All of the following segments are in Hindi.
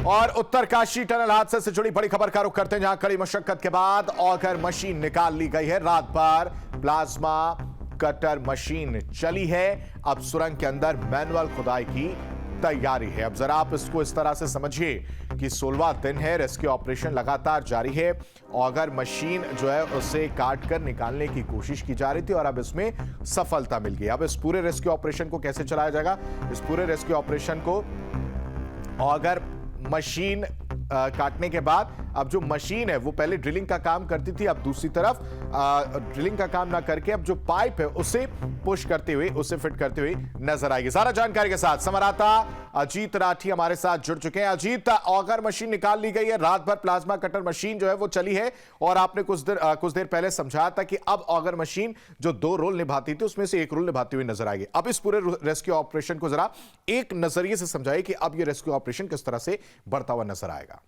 और उत्तरकाशी टनल हादसे से जुड़ी बड़ी खबर का रुख करते हैं, जहां कड़ी मशक्कत के बाद ऑगर मशीन निकाल ली गई है। रात भर प्लाज्मा कटर मशीन चली है। अब सुरंग के अंदर मैनुअल खुदाई की तैयारी है। अब जरा आप इसको इस तरह से समझिए कि 16वां दिन है, रेस्क्यू ऑपरेशन लगातार जारी है। ऑगर मशीन जो है उसे काट कर निकालने की कोशिश की जा रही थी और अब इसमें सफलता मिल गई। अब इस पूरे रेस्क्यू ऑपरेशन को कैसे चलाया जाएगा? इस पूरे रेस्क्यू ऑपरेशन को ऑगर मशीन काटने के बाद अब जो मशीन है वो पहले ड्रिलिंग का काम करती थी, अब दूसरी तरफ ड्रिलिंग का काम ना करके अब जो पाइप है उसे पुश करते हुए, उसे फिट करते हुए नजर आएगी। सारा जानकारी के साथ संवाददाता अजीत राठी हमारे साथ जुड़ चुके हैं। अजीत, ऑगर मशीन निकाल ली गई है, रात भर प्लाज्मा कटर मशीन जो है वो चली है और आपने कुछ देर पहले समझाया था कि अब ऑगर मशीन जो 2 रोल निभाती थी उसमें से एक रोल निभाती हुई नजर आएगी। अब इस पूरे रेस्क्यू ऑपरेशन को जरा एक नजरिए से समझाइए कि अब यह रेस्क्यू ऑपरेशन किस तरह से बढ़ता हुआ नजर आएगा।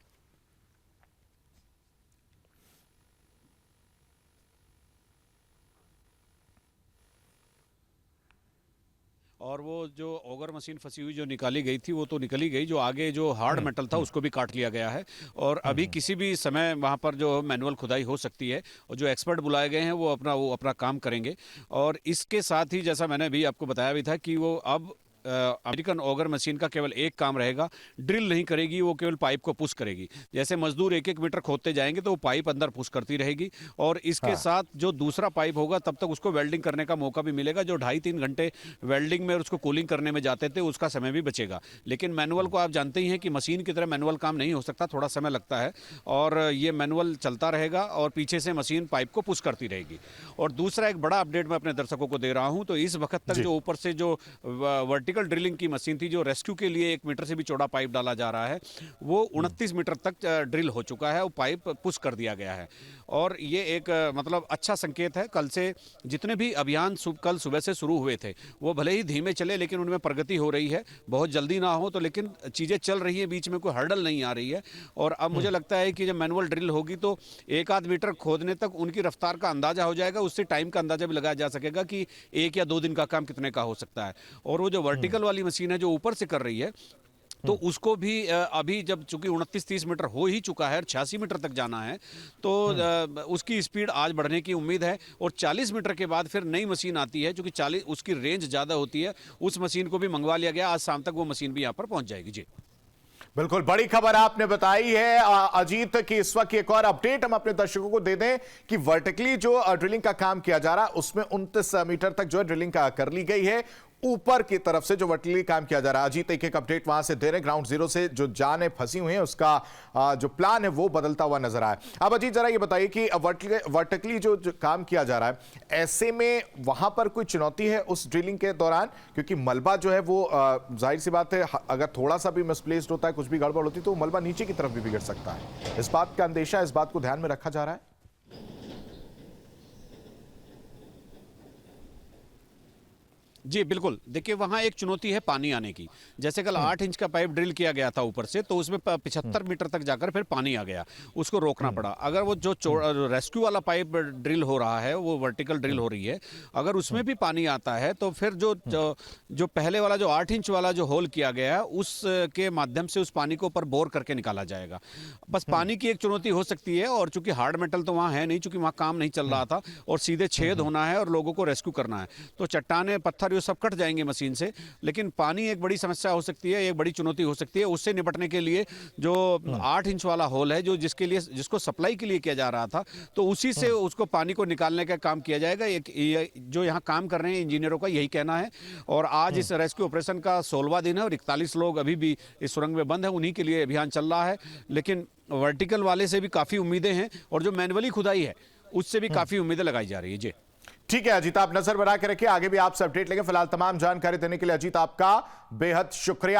और वो जो ऑगर मशीन फंसी हुई जो निकाली गई थी वो तो निकली गई, जो आगे जो हार्ड मेटल था उसको भी काट लिया गया है और अभी किसी भी समय वहाँ पर जो मैनुअल खुदाई हो सकती है और जो एक्सपर्ट बुलाए गए हैं वो अपना काम करेंगे। और इसके साथ ही जैसा मैंने भी आपको बताया भी था कि वो अब अमेरिकन ऑगर मशीन का केवल एक काम रहेगा, ड्रिल नहीं करेगी, वो केवल पाइप को पुश करेगी। जैसे मजदूर 1-1 मीटर खोदते जाएंगे तो वो पाइप अंदर पुश करती रहेगी और इसके साथ जो दूसरा पाइप होगा तब तक उसको वेल्डिंग करने का मौका भी मिलेगा। जो 2.5-3 घंटे वेल्डिंग में और उसको कूलिंग करने में जाते थे उसका समय भी बचेगा। लेकिन मैनुअल को आप जानते ही हैं कि मशीन की तरह मैनुअल काम नहीं हो सकता, थोड़ा समय लगता है और ये मैनुअल चलता रहेगा और पीछे से मशीन पाइप को पुश करती रहेगी। और दूसरा एक बड़ा अपडेट मैं अपने दर्शकों को दे रहा हूँ, तो इस वक्त तक जो ऊपर से जो वर्टिकल ड्रिलिंग की मशीन थी, जो रेस्क्यू के लिए 1 मीटर से भी चौड़ा पाइप डाला जा रहा है, वो 29 मीटर तक ड्रिल हो चुका है, वो पाइप पुश कर दिया गया है। और ये एक मतलब अच्छा संकेत है। कल से जितने भी अभियान कल सुबह से शुरू हुए थे वो भले ही धीमे चले लेकिन उनमें प्रगति हो रही है। बहुत जल्दी ना हो तो लेकिन चीज़ें चल रही है, बीच में कोई हर्डल नहीं आ रही है। और अब मुझे लगता है कि जब मैनुअल ड्रिल होगी तो 1-8 मीटर खोदने तक उनकी रफ्तार का अंदाजा हो जाएगा, उससे टाइम का अंदाजा भी लगाया जा सकेगा कि 1 या 2 दिन का काम कितने का हो सकता है। और वो जो वर्टिकल वाली मशीन है जो ऊपर से कर रही है तो उसको भी अभी जब चूंकि 29-30 मीटर हो ही चुका है और 86 मीटर तक जाना है तो उसकी स्पीड आज बढ़ने की उम्मीद है। और 40 मीटर के बाद फिर नई मशीन आती है, चूंकि 40 उसकी रेंज ज़्यादा होती है, उस मशीन को भी मंगवा लिया गया। आज शाम तक वो मशीन भी यहाँ पर पहुँच जाएगी। जी बिल्कुल, बड़ी खबर आपने बताई है अजीत की। इस वक्त एक और अपडेट हम अपने दर्शकों को दे दें कि वर्टिकली जो ड्रिलिंग का काम किया जा रहा है उसमें 29 मीटर तक जो है ड्रिलिंग कर ली गई है। ऊपर की तरफ से जो वर्टिकली काम किया जा रहा है, अजीत एक अपडेट वहां से दे रहे हैं। ग्राउंड जीरो से जो जानें फंसी हुई हैं उसका जो प्लान है वो बदलता हुआ नजर आया। अब अजीत जरा ये बताइए कि वर्टिकली जो काम किया जा रहा है, ऐसे में वहां पर कोई चुनौती है उस ड्रिलिंग के दौरान? क्योंकि मलबा जो है वो जाहिर सी बात है, अगर थोड़ा सा भी मिसप्लेस्ड होता है, कुछ भी गड़बड़ होती है तो मलबा नीचे की तरफ भी बिगड़ सकता है। इस बात का अंदेशा, इस बात को ध्यान में रखा जा रहा है? जी बिल्कुल, देखिए वहाँ एक चुनौती है पानी आने की। जैसे कल 8 इंच का पाइप ड्रिल किया गया था ऊपर से, तो उसमें 75 मीटर तक जाकर फिर पानी आ गया, उसको रोकना पड़ा। अगर वो जो रेस्क्यू वाला पाइप ड्रिल हो रहा है, वो वर्टिकल ड्रिल हो रही है, अगर उसमें भी पानी आता है तो फिर जो पहले वाला जो 8 इंच वाला जो होल किया गया है उसके माध्यम से उस पानी को ऊपर बोर करके निकाला जाएगा। बस पानी की एक चुनौती हो सकती है और चूंकि हार्ड मेटल तो वहाँ है नहीं, चूंकि वहाँ काम नहीं चल रहा था और सीधे छेद होना है और लोगों को रेस्क्यू करना है, तो चट्टाने पत्थर ये सब कट जाएंगे मशीन से। लेकिन पानी एक बड़ी समस्या हो सकती है, एक बड़ी चुनौती हो सकती है। उससे निपटने के लिए जो 8 इंच वाला होल है जो जिसको सप्लाई के लिए किया जा रहा था, तो उसी से उसको पानी को निकालने का काम किया जाएगा। जो यहाँ काम कर रहे हैं इंजीनियरों का यही कहना है। और आज इस रेस्क्यू ऑपरेशन का 16वां दिन है और 41 लोग अभी भी इस सुरंग में बंद है, उन्हीं के लिए अभियान चल रहा है। लेकिन वर्टिकल वाले से भी काफी उम्मीदें हैं और जो मैनुअली खुदाई है उससे भी काफी उम्मीदें लगाई जा रही है। जी ठीक है अजीत, आप नजर बना के रखिए, आगे भी आपसे अपडेट लेंगे। फिलहाल तमाम जानकारी देने के लिए अजीत आपका बेहद शुक्रिया।